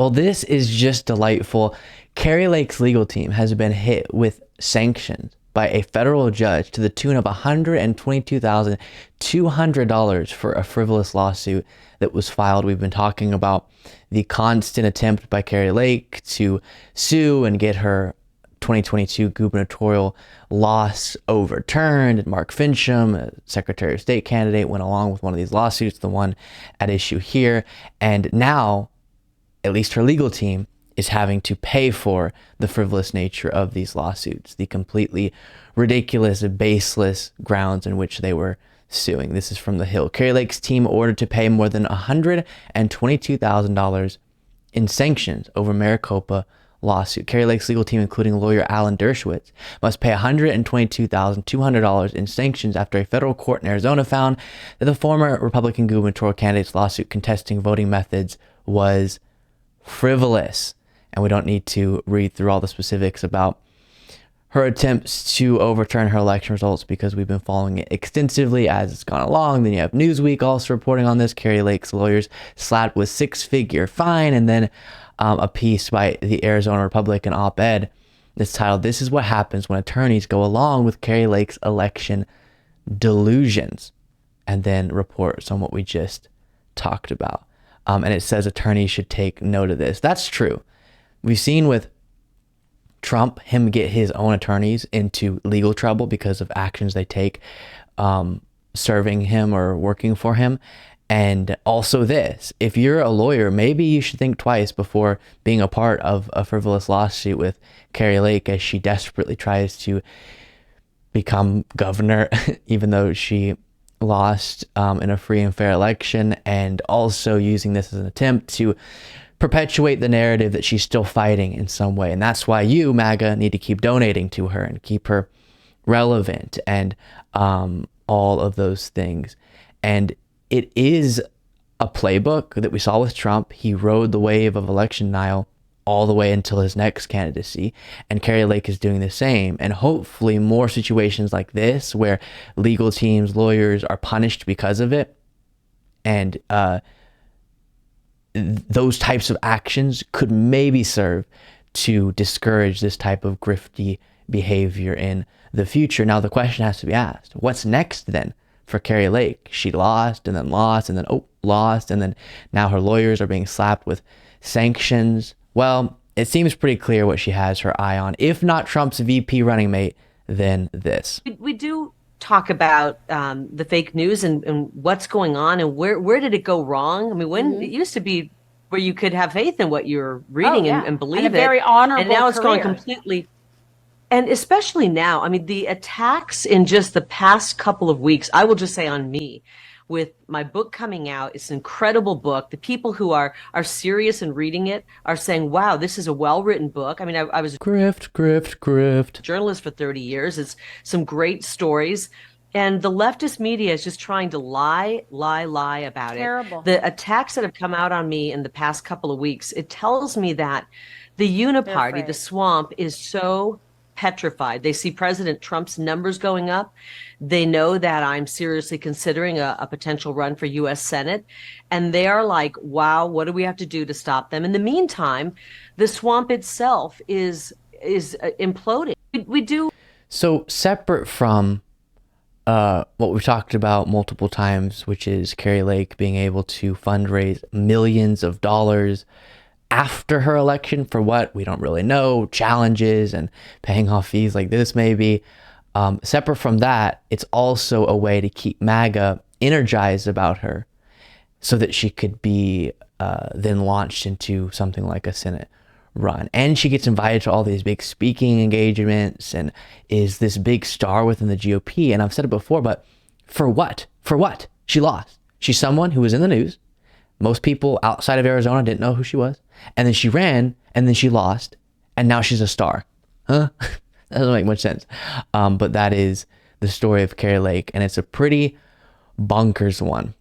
Well, this is just delightful. Kari Lake's legal team has been hit with sanctions by a federal judge to the tune of $122,200 for a frivolous lawsuit that was filed. We've been talking about the constant attempt by Kari Lake to sue and get her 2022 gubernatorial loss overturned. Mark Fincham, a Secretary of State candidate, went along with one of these lawsuits, the one at issue here. And now, at least her legal team is having to pay for the frivolous nature of these lawsuits, the completely ridiculous, baseless grounds in which they were suing. This is from The Hill. Kari Lake's team ordered to pay more than $122,000 in sanctions over Maricopa lawsuit. Kari Lake's legal team, including lawyer Alan Dershowitz, must pay $122,200 in sanctions after a federal court in Arizona found that the former Republican gubernatorial candidate's lawsuit contesting voting methods was frivolous. And we don't need to read through all the specifics about her attempts to overturn her election results because we've been following it extensively as it's gone along. Then you have Newsweek also reporting on this. Kari Lake's lawyers slapped with six-figure fine, and then a piece by the Arizona Republican op-ed that's titled, "This is what happens when attorneys go along with Kari Lake's election delusions," and then reports on what we just talked about. And it says attorneys should take note of this. That's true. We've seen with Trump, him get his own attorneys into legal trouble because of actions they take serving him or working for him. And also this, if you're a lawyer, maybe you should think twice before being a part of a frivolous lawsuit with Kari Lake as she desperately tries to become governor, even though she lost in a free and fair election, and also using this as an attempt to perpetuate the narrative that she's still fighting in some way. And that's why you, MAGA, need to keep donating to her and keep her relevant and all of those things. And it is a playbook that we saw with Trump. He rode the wave of election denial all the way until his next candidacy. And Kari Lake is doing the same. And hopefully more situations like this where legal teams, lawyers are punished because of it. And those types of actions could maybe serve to discourage this type of grifty behavior in the future. Now, the question has to be asked, what's next then for Kari Lake? She lost and then lost and then lost, and then now her lawyers are being slapped with sanctions. Well, it seems pretty clear what she has her eye on. If not Trump's VP running mate, then this. We do talk about the fake news and what's going on and where did it go wrong? I mean, when it used to be where you could have faith in what you're reading and believe and a very honorable and now it's career. going completely. And especially now, I mean, the attacks in just the past couple of weeks, I will just say on me, with my book coming out, it's an incredible book. The people who are serious in reading it are saying, wow, this is a well-written book. I mean, I was Grift. a journalist for 30 years. It's some great stories. And the leftist media is just trying to lie about it. Terrible. The attacks that have come out on me in the past couple of weeks, it tells me that the uniparty, the swamp, is so petrified. They see President Trump's numbers going up. They know that I'm seriously considering a potential run for U.S. Senate. And they are like, wow, what do we have to do to stop them? In the meantime, the swamp itself is imploding. We do. So separate from what we've talked about multiple times, which is Kari Lake being able to fundraise millions of dollars after her election for what we don't really know, challenges and paying off fees like this maybe. Separate from that, it's also a way to keep MAGA energized about her so that she could be then launched into something like a Senate run. And she gets invited to all these big speaking engagements and is this big star within the GOP. And I've said it before, but for what? For what? She lost. She's someone who was in the news. Most people outside of Arizona didn't know who she was. And then she ran, and then she lost, and now she's a star. Huh? That doesn't make much sense. But that is the story of Kari Lake, and it's a pretty bonkers one.